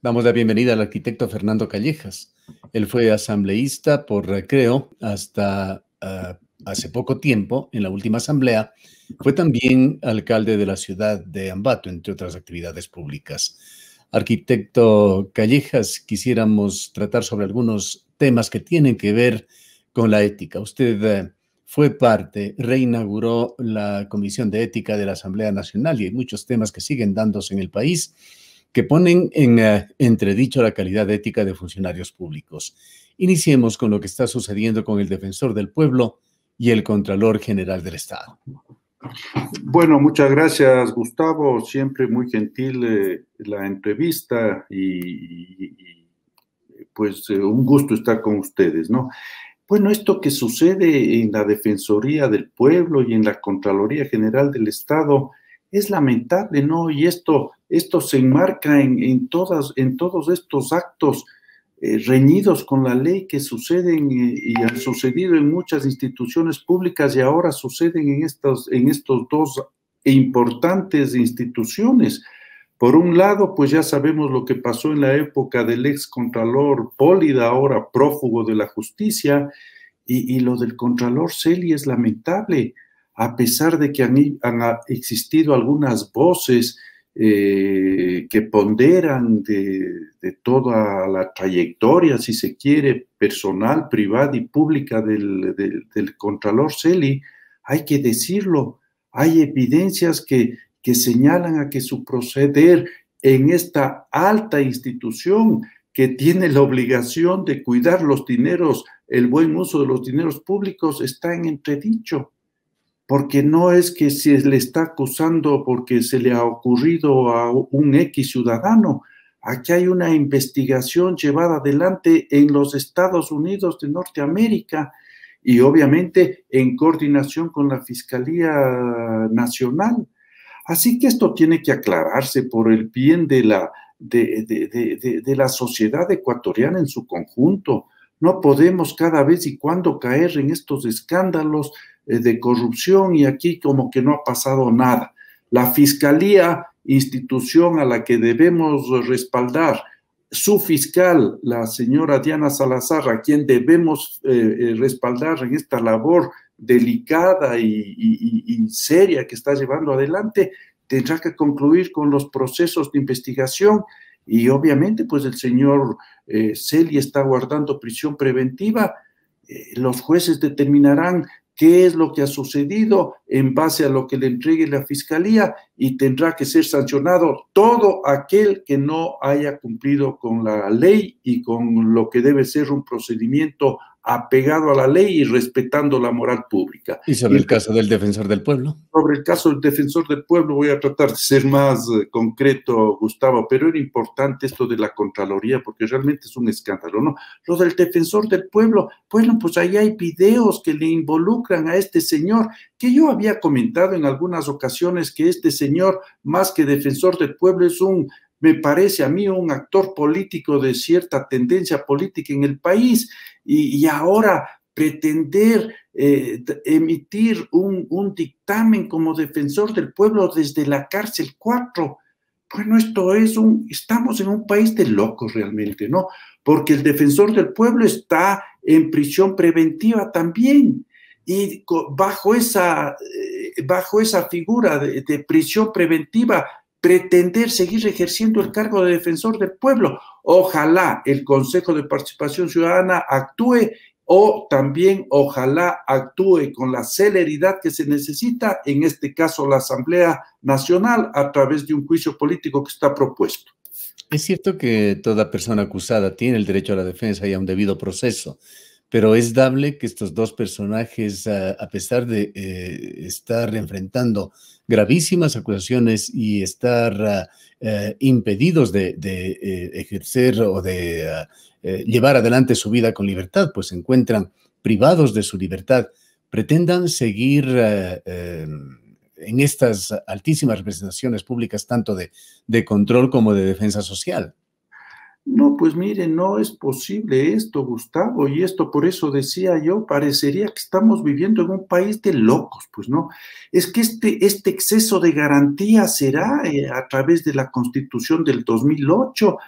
Damos la bienvenida al arquitecto Fernando Callejas. Él fue asambleísta por recreo hasta hace poco tiempo, en la última asamblea. Fue también alcalde de la ciudad de Ambato, entre otras actividades públicas. Arquitecto Callejas, quisiéramos tratar sobre algunos temas que tienen que ver con la ética. Usted fue parte, reinauguró la Comisión de Ética de la Asamblea Nacional y hay muchos temas que siguen dándose en el país que ponen en entredicho la calidad ética de funcionarios públicos. Iniciemos con lo que está sucediendo con el Defensor del Pueblo y el Contralor General del Estado. Bueno, muchas gracias, Gustavo. Siempre muy gentil la entrevista pues un gusto estar con ustedes, ¿no? Bueno, esto que sucede en la Defensoría del Pueblo y en la Contraloría General del Estado es lamentable, ¿no? Y esto se enmarca en todos estos actos reñidos con la ley que suceden y han sucedido en muchas instituciones públicas y ahora suceden en estos dos importantes instituciones. Por un lado, pues ya sabemos lo que pasó en la época del ex contralor Pólida, ahora prófugo de la justicia, y lo del contralor Celi es lamentable, a pesar de que han existido algunas voces que ponderan de toda la trayectoria, si se quiere, personal, privada y pública del contralor Celi. Hay que decirlo, hay evidencias que señalan a que su proceder en esta alta institución que tiene la obligación de cuidar los dineros, el buen uso de los dineros públicos, está en entredicho. Porque no es que se le está acusando porque se le ha ocurrido a un X ciudadano. Aquí hay una investigación llevada adelante en los Estados Unidos de Norteamérica y obviamente en coordinación con la Fiscalía Nacional. Así que esto tiene que aclararse por el bien de la sociedad ecuatoriana en su conjunto. No podemos cada vez y cuando caer en estos escándalos de corrupción y aquí como que no ha pasado nada. La Fiscalía, institución a la que debemos respaldar, su fiscal, la señora Diana Salazar, a quien debemos respaldar en esta labor delicada y seria que está llevando adelante, tendrá que concluir con los procesos de investigación y obviamente pues el señor Celi está guardando prisión preventiva. Los jueces determinarán qué es lo que ha sucedido en base a lo que le entregue la Fiscalía y tendrá que ser sancionado todo aquel que no haya cumplido con la ley y con lo que debe ser un procedimiento apegado a la ley y respetando la moral pública. ¿Y sobre el caso del Defensor del Pueblo? Sobre el caso del Defensor del Pueblo voy a tratar de ser más concreto, Gustavo, pero era importante esto de la Contraloría porque realmente es un escándalo, ¿no? Lo del Defensor del Pueblo, bueno, pues ahí hay videos que le involucran a este señor, que yo había comentado en algunas ocasiones que este señor, más que Defensor del Pueblo, es me parece a mí un actor político de cierta tendencia política en el país y ahora pretender emitir un dictamen como Defensor del Pueblo desde la cárcel 4. Bueno, estamos en un país de locos realmente, ¿no? Porque el Defensor del Pueblo está en prisión preventiva también y bajo esa figura de prisión preventiva pretender seguir ejerciendo el cargo de Defensor del Pueblo. Ojalá el Consejo de Participación Ciudadana actúe o también ojalá actúe con la celeridad que se necesita, en este caso la Asamblea Nacional, a través de un juicio político que está propuesto. Es cierto que toda persona acusada tiene el derecho a la defensa y a un debido proceso, pero es dable que estos dos personajes, a pesar de estar enfrentando gravísimas acusaciones y estar impedidos de ejercer o de llevar adelante su vida con libertad, pues se encuentran privados de su libertad, pretendan seguir en estas altísimas representaciones públicas, tanto de control como de defensa social. No, pues mire, no es posible esto, Gustavo, y esto por eso decía yo, parecería que estamos viviendo en un país de locos, pues no. Es que este exceso de garantía será a través de la Constitución del 2008,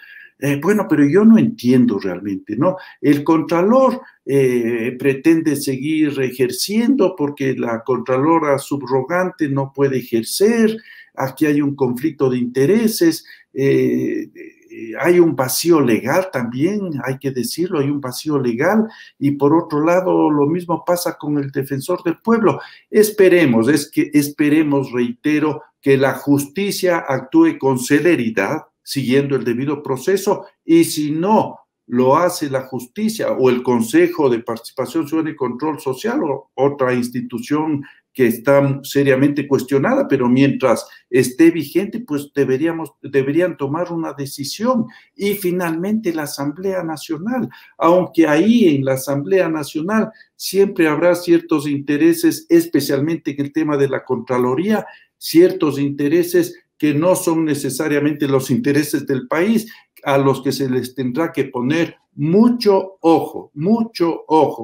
Bueno, pero yo no entiendo realmente, ¿no? El Contralor pretende seguir ejerciendo porque la Contralora subrogante no puede ejercer, aquí hay un conflicto de intereses, hay un vacío legal también, hay que decirlo, hay un vacío legal, y por otro lado lo mismo pasa con el defensor del pueblo. Esperemos, esperemos, reitero, que la justicia actúe con celeridad, siguiendo el debido proceso, y si no lo hace la justicia o el Consejo de Participación Ciudadana y Control Social o otra institución que está seriamente cuestionada, pero mientras esté vigente, pues deberían tomar una decisión. Y finalmente la Asamblea Nacional, aunque ahí en la Asamblea Nacional siempre habrá ciertos intereses, especialmente en el tema de la Contraloría, ciertos intereses que no son necesariamente los intereses del país, a los que se les tendrá que poner mucho ojo,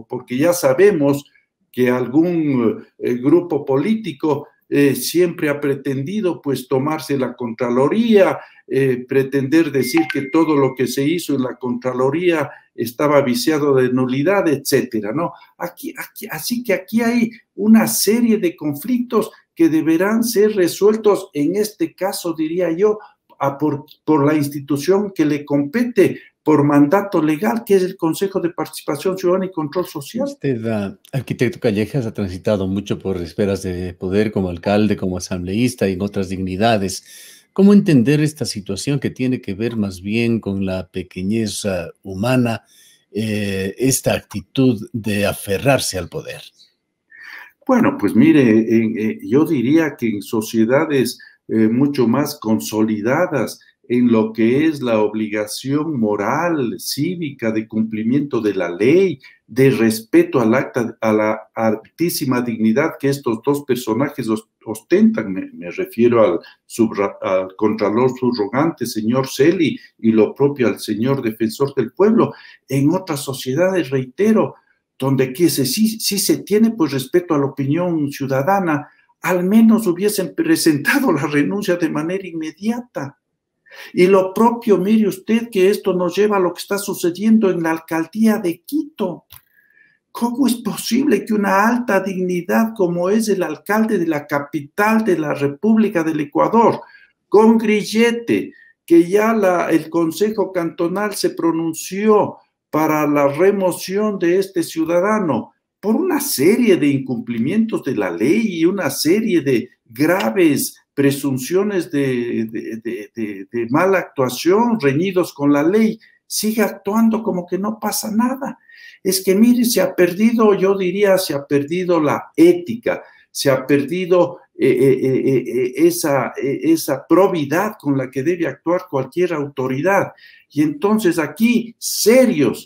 porque ya sabemos que algún grupo político siempre ha pretendido pues tomarse la Contraloría, pretender decir que todo lo que se hizo en la Contraloría estaba viciado de nulidad, etcétera, ¿no? Así que aquí hay una serie de conflictos que deberán ser resueltos, en este caso, diría yo, por la institución que le compete por mandato legal, que es el Consejo de Participación Ciudadana y Control Social. Usted, arquitecto Callejas, ha transitado mucho por esferas de poder como alcalde, como asambleísta y en otras dignidades. ¿Cómo entender esta situación que tiene que ver más bien con la pequeñez humana, esta actitud de aferrarse al poder? Bueno, pues mire, yo diría que en sociedades mucho más consolidadas en lo que es la obligación moral, cívica, de cumplimiento de la ley, de respeto a la altísima dignidad que estos dos personajes ostentan. Me refiero al Contralor subrogante, señor Celi, y lo propio al señor Defensor del Pueblo. En otras sociedades, reitero, donde sí se tiene pues respeto a la opinión ciudadana, al menos hubiesen presentado la renuncia de manera inmediata. Y lo propio, mire usted, que esto nos lleva a lo que está sucediendo en la alcaldía de Quito. ¿Cómo es posible que una alta dignidad como es el alcalde de la capital de la República del Ecuador, con grillete, que ya el Consejo Cantonal se pronunció para la remoción de este ciudadano por una serie de incumplimientos de la ley y una serie de graves presunciones de mala actuación, reñidos con la ley, sigue actuando como que no pasa nada? Es que, mire, se ha perdido, yo diría, se ha perdido la ética, se ha perdido esa probidad con la que debe actuar cualquier autoridad. Y entonces aquí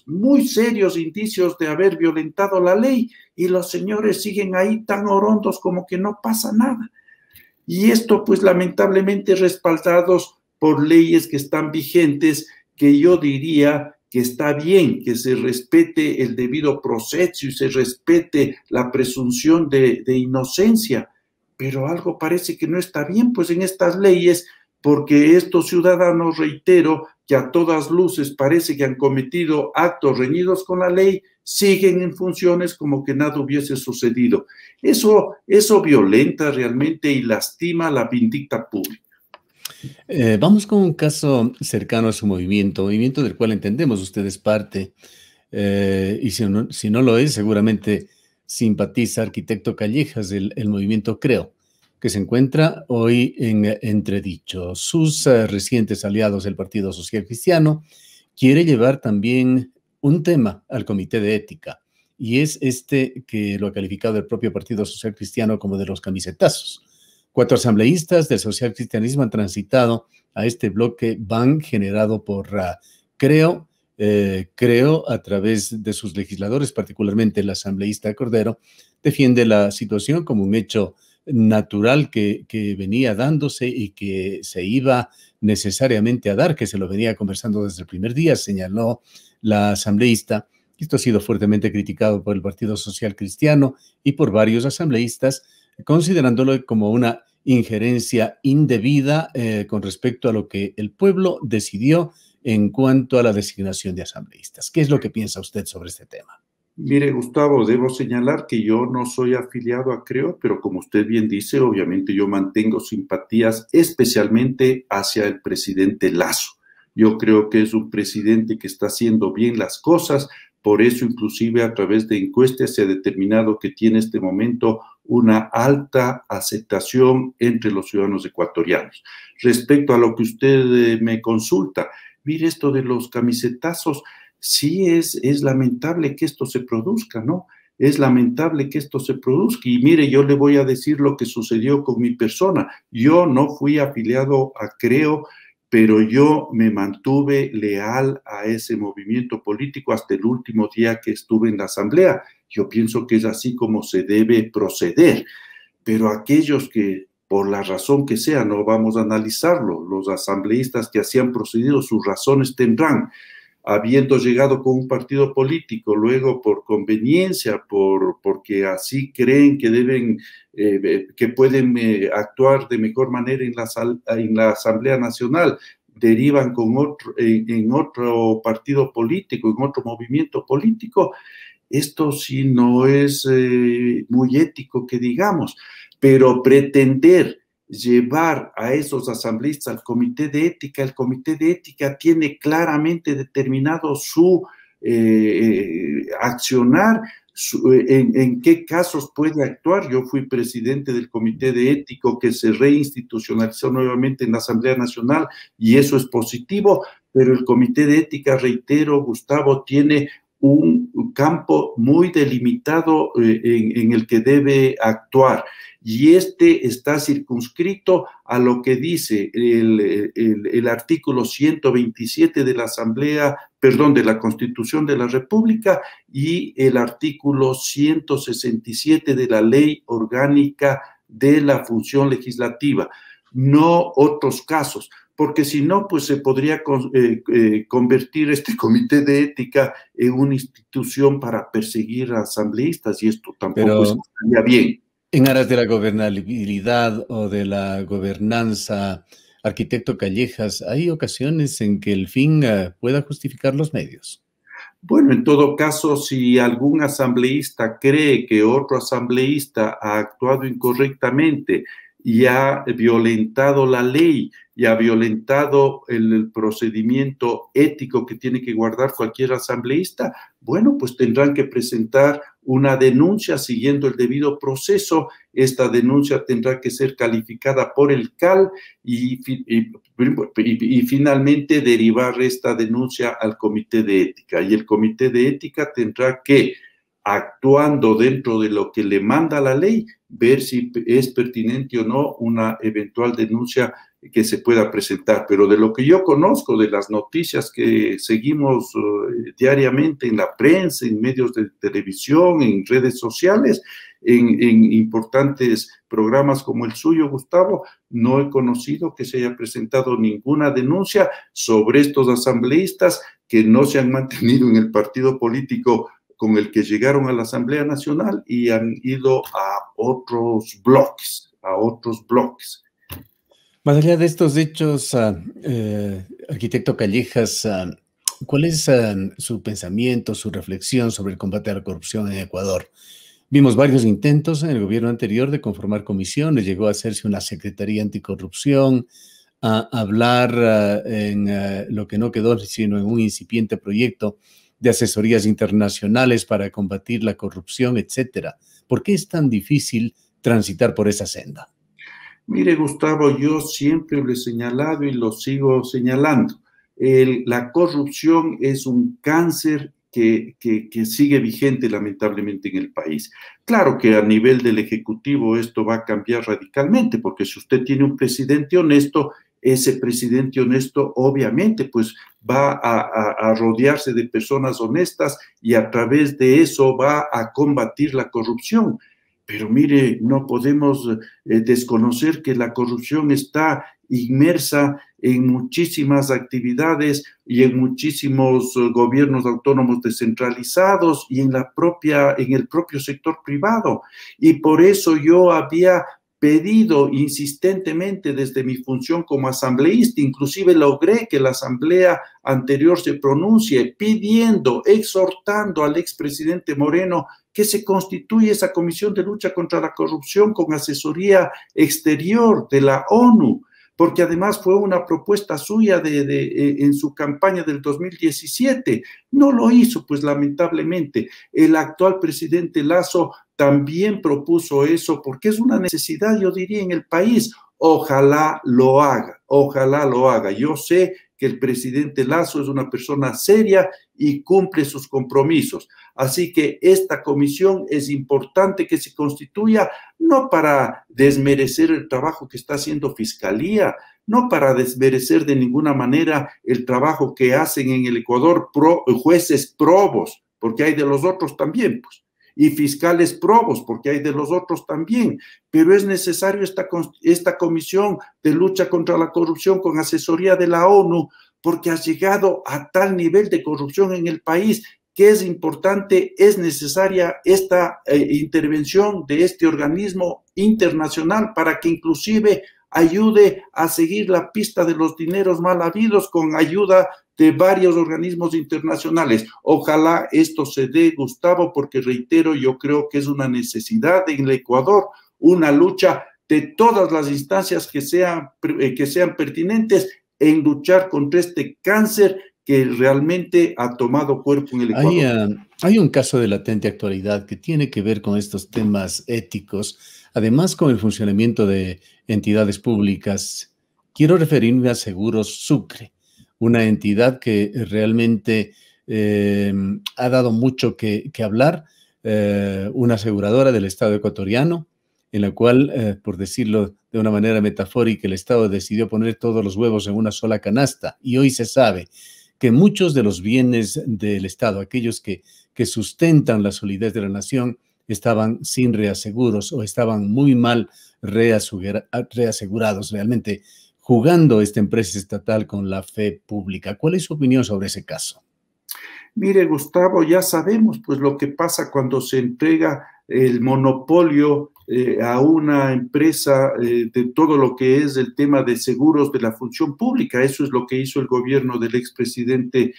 muy serios indicios de haber violentado la ley, y los señores siguen ahí tan orondos como que no pasa nada. Y esto, pues, lamentablemente respaldados por leyes que están vigentes, que yo diría que está bien que se respete el debido proceso y se respete la presunción de inocencia, pero algo parece que no está bien, pues, en estas leyes, porque estos ciudadanos, reitero, que a todas luces parece que han cometido actos reñidos con la ley, siguen en funciones como que nada hubiese sucedido. Eso violenta realmente y lastima la vindicta pública. Vamos con un caso cercano a su movimiento del cual entendemos usted es parte, y si no lo es, seguramente simpatiza, arquitecto Callejas, el movimiento Creo, que se encuentra hoy en entredicho. Sus recientes aliados, el Partido Social Cristiano, quiere llevar también un tema al Comité de Ética, y es este que lo ha calificado el propio Partido Social Cristiano como de los camisetazos. 4 asambleístas del social cristianismo han transitado a este bloque ban generado por Creo a través de sus legisladores, particularmente el asambleísta Cordero, defiende la situación como un hecho natural que venía dándose y que se iba necesariamente a dar, que se lo venía conversando desde el primer día, señaló la asambleísta. Esto ha sido fuertemente criticado por el Partido Social Cristiano y por varios asambleístas, considerándolo como una injerencia indebida con respecto a lo que el pueblo decidió en cuanto a la designación de asambleístas. ¿Qué es lo que piensa usted sobre este tema? Mire, Gustavo, debo señalar que yo no soy afiliado a Creo, pero como usted bien dice, obviamente yo mantengo simpatías especialmente hacia el presidente Lasso. Yo creo que es un presidente que está haciendo bien las cosas, por eso inclusive a través de encuestas se ha determinado que tiene en este momento una alta aceptación entre los ciudadanos ecuatorianos. Respecto a lo que usted me consulta, mire esto de los camisetazos. Sí, es lamentable que esto se produzca, ¿no? Es lamentable que esto se produzca. Y mire, yo le voy a decir lo que sucedió con mi persona. Yo no fui afiliado a Creo, pero yo me mantuve leal a ese movimiento político hasta el último día que estuve en la asamblea. Yo pienso que es así como se debe proceder. Pero aquellos que, por la razón que sea, no vamos a analizarlo, los asambleístas que así han procedido, sus razones tendrán, habiendo llegado con un partido político, luego por conveniencia, porque así creen que deben, que pueden actuar de mejor manera en la Asamblea Nacional, derivan con en otro partido político, en otro movimiento político. Esto sí no es muy ético que digamos, pero pretender llevar a esos asambleístas al comité de ética. El comité de ética tiene claramente determinado su accionar, en qué casos puede actuar. Yo fui presidente del comité de ético que se reinstitucionalizó nuevamente en la Asamblea Nacional y eso es positivo, pero el comité de ética, reitero, Gustavo, tiene un campo muy delimitado en el que debe actuar. Y este está circunscrito a lo que dice el artículo 127 de la Asamblea, perdón, de la Constitución de la República y el artículo 167 de la Ley Orgánica de la Función Legislativa, no otros casos, porque si no, pues se podría convertir este comité de ética en una institución para perseguir a asambleístas y esto tampoco estaría bien. En aras de la gobernabilidad o de la gobernanza, arquitecto Callejas, ¿hay ocasiones en que el fin pueda justificar los medios? Bueno, en todo caso, si algún asambleísta cree que otro asambleísta ha actuado incorrectamente y ha violentado la ley y ha violentado el procedimiento ético que tiene que guardar cualquier asambleísta, bueno, pues tendrán que presentar una denuncia siguiendo el debido proceso. Esta denuncia tendrá que ser calificada por el CAL y finalmente derivar esta denuncia al comité de ética. Y el comité de ética tendrá que, actuando dentro de lo que le manda la ley, ver si es pertinente o no una eventual denuncia que se pueda presentar. Pero de lo que yo conozco, de las noticias que seguimos diariamente en la prensa, en medios de televisión, en redes sociales, en importantes programas como el suyo, Gustavo, no he conocido que se haya presentado ninguna denuncia sobre estos asambleístas que no se han mantenido en el partido político con el que llegaron a la Asamblea Nacional y han ido a otros bloques, Más allá de estos hechos, arquitecto Callejas, ¿cuál es su pensamiento, su reflexión sobre el combate a la corrupción en Ecuador? Vimos varios intentos en el gobierno anterior de conformar comisiones, llegó a hacerse una secretaría anticorrupción, a hablar en lo que no quedó, sino en un incipiente proyecto de asesorías internacionales para combatir la corrupción, etcétera. ¿Por qué es tan difícil transitar por esa senda? Mire, Gustavo, yo siempre lo he señalado y lo sigo señalando. La corrupción es un cáncer que sigue vigente lamentablemente en el país. Claro que a nivel del Ejecutivo esto va a cambiar radicalmente, porque si usted tiene un presidente honesto, ese presidente honesto obviamente pues va a rodearse de personas honestas y a través de eso va a combatir la corrupción. Pero mire, no podemos desconocer que la corrupción está inmersa en muchísimas actividades y en muchísimos gobiernos autónomos descentralizados y en el propio sector privado. Y por eso yo había pedido insistentemente desde mi función como asambleísta, inclusive logré que la asamblea anterior se pronuncie pidiendo, exhortando al expresidente Moreno que se constituya esa comisión de lucha contra la corrupción con asesoría exterior de la ONU, porque además fue una propuesta suya en su campaña del 2017. No lo hizo, pues lamentablemente. El actual presidente Lasso también propuso eso, porque es una necesidad, yo diría, en el país. Ojalá lo haga, ojalá lo haga. Yo sé que el presidente Lasso es una persona seria y cumple sus compromisos. Así que esta comisión es importante que se constituya, no para desmerecer el trabajo que está haciendo Fiscalía, no para desmerecer de ninguna manera el trabajo que hacen en el Ecuador jueces probos, porque hay de los otros también, pues, y fiscales probos, porque hay de los otros también, pero es necesario esta comisión de lucha contra la corrupción con asesoría de la ONU, porque ha llegado a tal nivel de corrupción en el país que es importante, es necesaria esta intervención de este organismo internacional para que inclusive ayude a seguir la pista de los dineros mal habidos con ayuda de varios organismos internacionales. Ojalá esto se dé, Gustavo, porque reitero, yo creo que es una necesidad en el Ecuador, una lucha de todas las instancias que sean pertinentes en luchar contra este cáncer que realmente ha tomado cuerpo en el Ecuador. Hay un caso de latente actualidad que tiene que ver con estos temas éticos, además con el funcionamiento de entidades públicas. Quiero referirme a Seguros Sucre, una entidad que realmente ha dado mucho que hablar, una aseguradora del Estado ecuatoriano, en la cual, por decirlo de una manera metafórica, el Estado decidió poner todos los huevos en una sola canasta, y hoy se sabe que muchos de los bienes del Estado, aquellos que sustentan la solidez de la nación, estaban sin reaseguros o estaban muy mal reasegurados, realmente jugando esta empresa estatal con la fe pública. ¿Cuál es su opinión sobre ese caso? Mire, Gustavo, ya sabemos pues lo que pasa cuando se entrega el monopolio a una empresa de todo lo que es el tema de seguros de la función pública. Eso es lo que hizo el gobierno del expresidente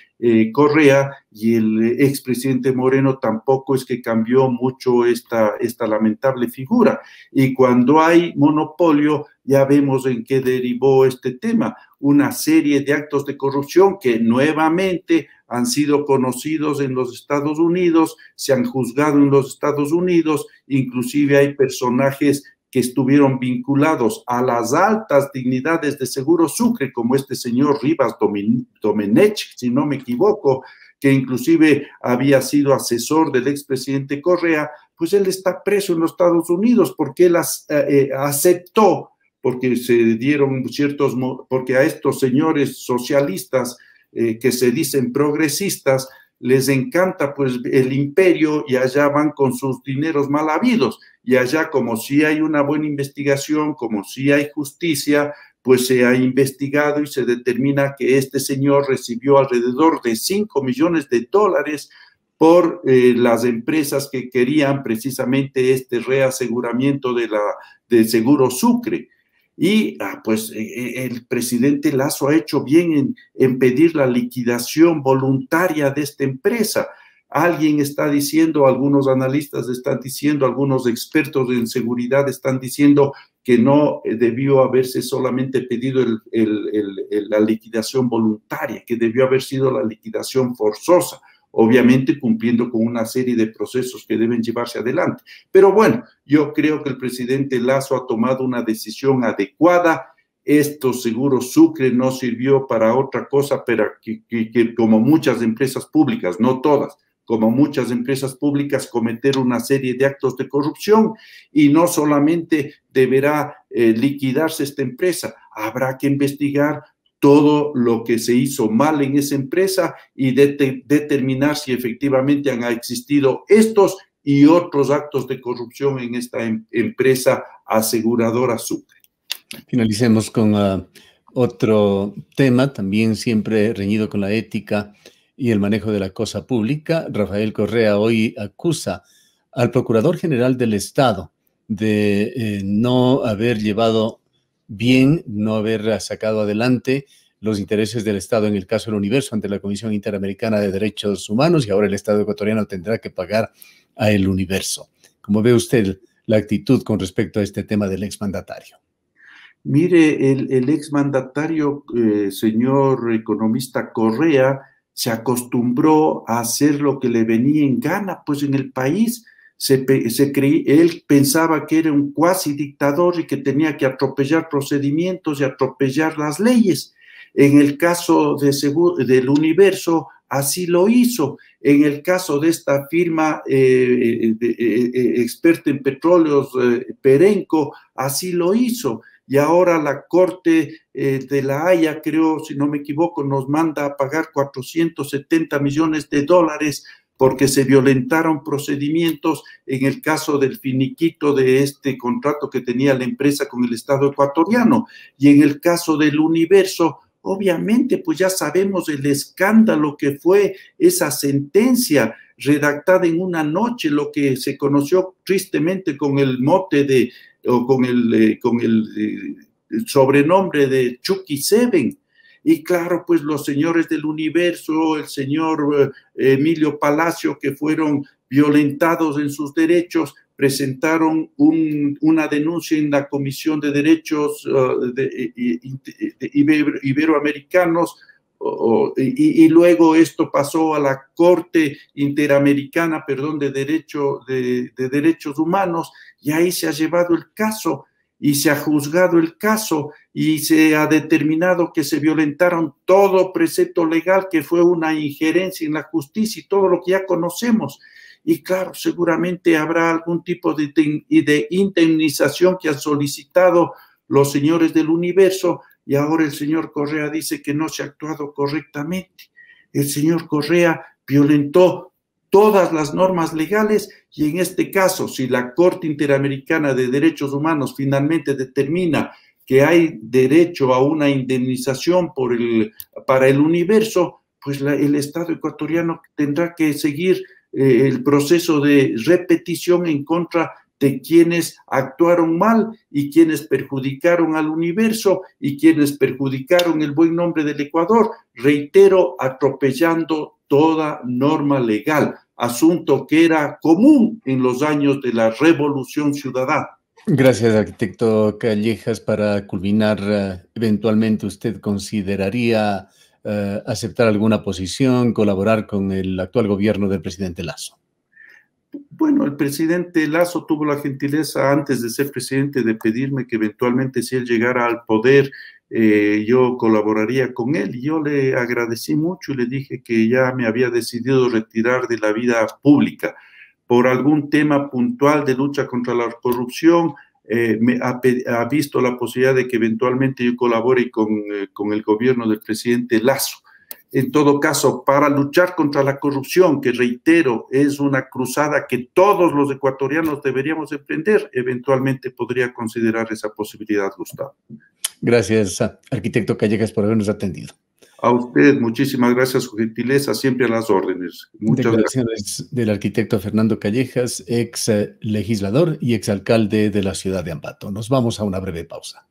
Correa, y el expresidente Moreno tampoco es que cambió mucho esta lamentable figura. Y cuando hay monopolio, ya vemos en qué derivó este tema, una serie de actos de corrupción que nuevamente han sido conocidos en los Estados Unidos, se han juzgado en los Estados Unidos, inclusive hay personajes que estuvieron vinculados a las altas dignidades de Seguros Sucre, como este señor Rivas Domenech, si no me equivoco, que inclusive había sido asesor del expresidente Correa. Pues él está preso en los Estados Unidos porque él aceptó, porque se dieron porque a estos señores socialistas que se dicen progresistas, les encanta pues el imperio, y allá van con sus dineros mal habidos, y allá como si hay una buena investigación, como si hay justicia, pues se ha investigado y se determina que este señor recibió alrededor de $5 millones por las empresas que querían precisamente este reaseguramiento de Seguros Sucre. Y pues el presidente Lasso ha hecho bien en pedir la liquidación voluntaria de esta empresa. Alguien está diciendo, algunos analistas están diciendo, algunos expertos en seguridad están diciendo que no debió haberse solamente pedido la liquidación voluntaria, que debió haber sido la liquidación forzosa, obviamente cumpliendo con una serie de procesos que deben llevarse adelante. Pero bueno, yo creo que el presidente Lasso ha tomado una decisión adecuada. Estos Seguros Sucre no sirvió para otra cosa, pero que como muchas empresas públicas, no todas, como muchas empresas públicas, cometer una serie de actos de corrupción, y no solamente deberá liquidarse esta empresa, habrá que investigar todo lo que se hizo mal en esa empresa y determinar si efectivamente han existido estos y otros actos de corrupción en esta empresa aseguradora Sucre. Finalicemos con otro tema, también siempre reñido con la ética y el manejo de la cosa pública. Rafael Correa hoy acusa al Procurador General del Estado de no haber llevado bien, no haber sacado adelante los intereses del Estado en el caso del Universo ante la Comisión Interamericana de Derechos Humanos, y ahora el Estado ecuatoriano tendrá que pagar a el Universo. ¿Cómo ve usted la actitud con respecto a este tema del exmandatario? Mire, el exmandatario, señor economista Correa, se acostumbró a hacer lo que le venía en gana, pues en el país él pensaba que era un cuasi dictador y que tenía que atropellar procedimientos y atropellar las leyes. En el caso del Universo, así lo hizo. En el caso de esta firma experta en petróleos, Perenco, así lo hizo. Y ahora la Corte de la Haya, creo, si no me equivoco, nos manda a pagar 470 millones de dólares porque se violentaron procedimientos en el caso del finiquito de este contrato que tenía la empresa con el Estado ecuatoriano. Y en el caso del Universo, obviamente, pues ya sabemos el escándalo que fue esa sentencia redactada en una noche, lo que se conoció tristemente con el mote de, o con el sobrenombre de Chucky Seven. Y claro, pues los señores del Universo, el señor Emilio Palacio, que fueron violentados en sus derechos, presentaron una denuncia en la Comisión de Derechos Iberoamericanos, y luego esto pasó a la Corte Interamericana, perdón, de Derechos Humanos, y ahí se ha llevado el caso y se ha juzgado el caso y se ha determinado que se violentaron todo precepto legal, que fue una injerencia en la justicia y todo lo que ya conocemos. Y claro, seguramente habrá algún tipo de indemnización que han solicitado los señores del Universo, y ahora el señor Correa dice que no se ha actuado correctamente. El señor Correa violentó todas las normas legales, y en este caso, si la Corte Interamericana de Derechos Humanos finalmente determina que hay derecho a una indemnización para el Universo, pues el Estado ecuatoriano tendrá que seguir el proceso de repetición en contra de quienes actuaron mal y quienes perjudicaron al Universo y quienes perjudicaron el buen nombre del Ecuador, reitero, atropellando toda norma legal, asunto que era común en los años de la Revolución Ciudadana. Gracias, arquitecto Callejas. Para culminar, eventualmente usted consideraría aceptar alguna posición, colaborar con el actual gobierno del presidente Lasso. Bueno, el presidente Lasso tuvo la gentileza antes de ser presidente de pedirme que eventualmente, si él llegara al poder, yo colaboraría con él, y yo le agradecí mucho y le dije que ya me había decidido retirar de la vida pública por algún tema puntual de lucha contra la corrupción. Ha visto la posibilidad de que eventualmente yo colabore con el gobierno del presidente Lasso. En todo caso, para luchar contra la corrupción, que reitero, es una cruzada que todos los ecuatorianos deberíamos emprender, eventualmente podría considerar esa posibilidad, Gustavo. Gracias, arquitecto Callejas, por habernos atendido. A usted, muchísimas gracias, su gentileza, siempre a las órdenes. Muchas Declaraciones del arquitecto Fernando Callejas, ex legislador y ex alcalde de la ciudad de Ambato. Nos vamos a una breve pausa.